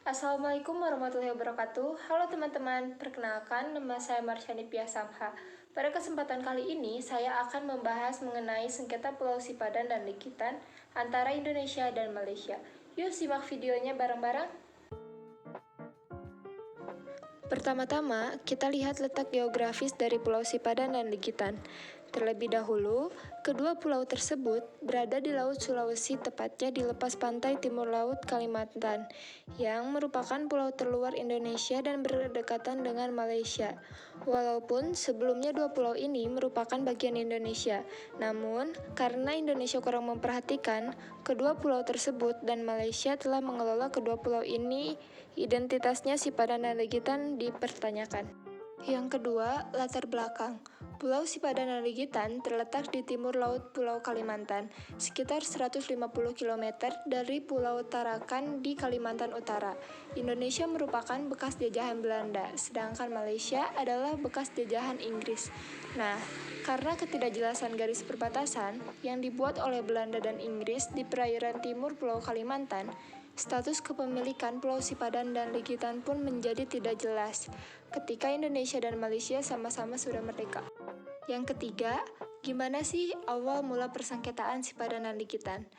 Assalamualaikum warahmatullahi wabarakatuh. Halo teman-teman, perkenalkan nama saya Marsyani Piasamha. Pada kesempatan kali ini, saya akan membahas mengenai sengketa Pulau Sipadan dan Likitan antara Indonesia dan Malaysia. Yuk simak videonya bareng-bareng. Pertama-tama, kita lihat letak geografis dari Pulau Sipadan dan Likitan. Terlebih dahulu, kedua pulau tersebut berada di Laut Sulawesi, tepatnya di lepas pantai timur laut Kalimantan, yang merupakan pulau terluar Indonesia dan berdekatan dengan Malaysia. Walaupun sebelumnya dua pulau ini merupakan bagian Indonesia, namun karena Indonesia kurang memperhatikan kedua pulau tersebut dan Malaysia telah mengelola kedua pulau ini, identitasnya Sipadan dan Likitan dipertanyakan. Yang kedua, latar belakang. Pulau Sipadan dan Likitan terletak di timur laut Pulau Kalimantan, sekitar 150 km dari Pulau Tarakan di Kalimantan Utara. Indonesia merupakan bekas jajahan Belanda, sedangkan Malaysia adalah bekas jajahan Inggris. Nah, karena ketidakjelasan garis perbatasan yang dibuat oleh Belanda dan Inggris di perairan timur Pulau Kalimantan, status kepemilikan Pulau Sipadan dan Likitan pun menjadi tidak jelas ketika Indonesia dan Malaysia sama-sama sudah merdeka. Yang ketiga, gimana sih awal mula persengketaan Sipadan dan Likitan?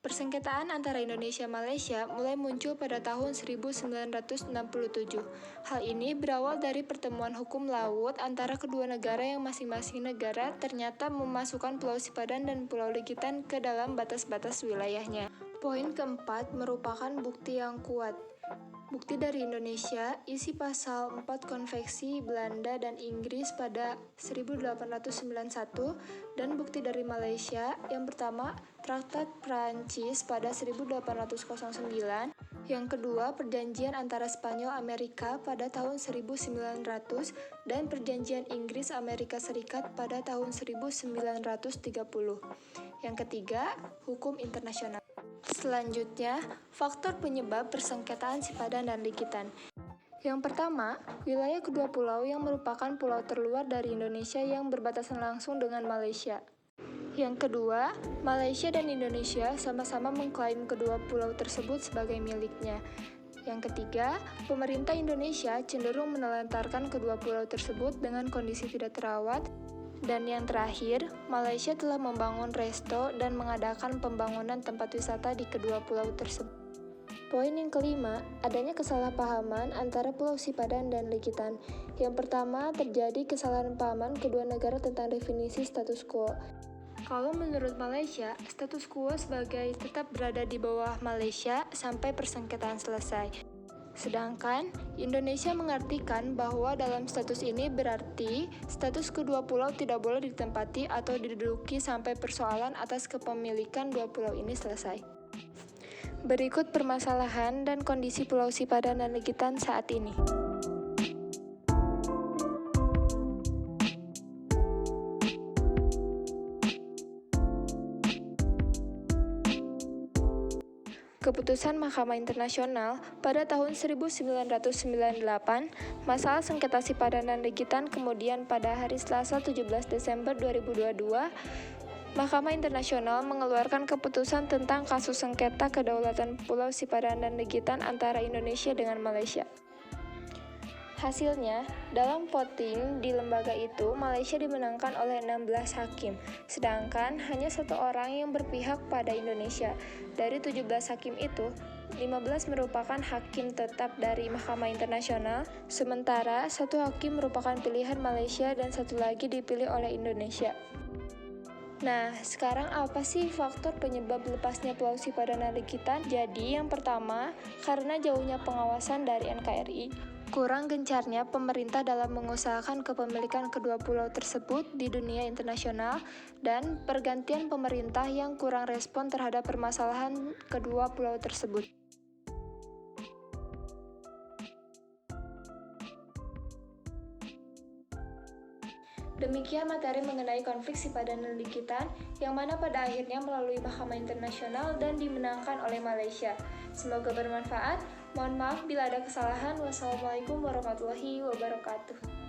Persengketaan antara Indonesia dan Malaysia mulai muncul pada tahun 1967. Hal ini berawal dari pertemuan hukum laut antara kedua negara yang masing-masing negara ternyata memasukkan Pulau Sipadan dan Pulau Likitan ke dalam batas-batas wilayahnya. Poin keempat merupakan bukti yang kuat. Bukti dari Indonesia isi pasal 4 Konvensi Belanda dan Inggris pada 1891 dan bukti dari Malaysia yang pertama Traktat Prancis pada 1809, yang kedua Perjanjian antara Spanyol Amerika pada tahun 1900 dan Perjanjian Inggris Amerika Serikat pada tahun 1930. Yang ketiga, hukum internasional. Selanjutnya, faktor penyebab persengketaan Sipadan dan Likitan. Yang pertama, wilayah kedua pulau yang merupakan pulau terluar dari Indonesia yang berbatasan langsung dengan Malaysia. Yang kedua, Malaysia dan Indonesia sama-sama mengklaim kedua pulau tersebut sebagai miliknya. Yang ketiga, pemerintah Indonesia cenderung menelantarkan kedua pulau tersebut dengan kondisi tidak terawat. Dan yang terakhir, Malaysia telah membangun resto dan mengadakan pembangunan tempat wisata di kedua pulau tersebut. Poin yang kelima, adanya kesalahpahaman antara Pulau Sipadan dan Likitan. Yang pertama, terjadi kesalahan pahaman kedua negara tentang definisi status quo. Kalau menurut Malaysia, status quo sebagai tetap berada di bawah Malaysia sampai persengketaan selesai. Sedangkan Indonesia mengartikan bahwa dalam status ini berarti status kedua pulau tidak boleh ditempati atau diduduki sampai persoalan atas kepemilikan dua pulau ini selesai. Berikut permasalahan dan kondisi Pulau Sipadan dan Likitan saat ini. Keputusan Mahkamah Internasional pada tahun 1998, masalah sengketa Sipadan dan Likitan, kemudian pada hari Selasa 17 Desember 2022, Mahkamah Internasional mengeluarkan keputusan tentang kasus sengketa kedaulatan Pulau Sipadan dan Likitan antara Indonesia dengan Malaysia. Hasilnya, dalam voting di lembaga itu, Malaysia dimenangkan oleh 16 hakim, sedangkan hanya satu orang yang berpihak pada Indonesia. Dari 17 hakim itu, 15 merupakan hakim tetap dari Mahkamah Internasional, sementara satu hakim merupakan pilihan Malaysia dan satu lagi dipilih oleh Indonesia. Nah, sekarang apa sih faktor penyebab lepasnya Pulau Sipadan dan Likitan? Jadi, yang pertama, karena jauhnya pengawasan dari NKRI. Kurang gencarnya pemerintah dalam mengusahakan kepemilikan kedua pulau tersebut di dunia internasional, dan pergantian pemerintah yang kurang respon terhadap permasalahan kedua pulau tersebut. Demikian materi mengenai konflik Sipadan dan Likitan, yang mana pada akhirnya melalui Mahkamah Internasional dan dimenangkan oleh Malaysia. Semoga bermanfaat. Mohon maaf bila ada kesalahan. Wassalamualaikum warahmatullahi wabarakatuh.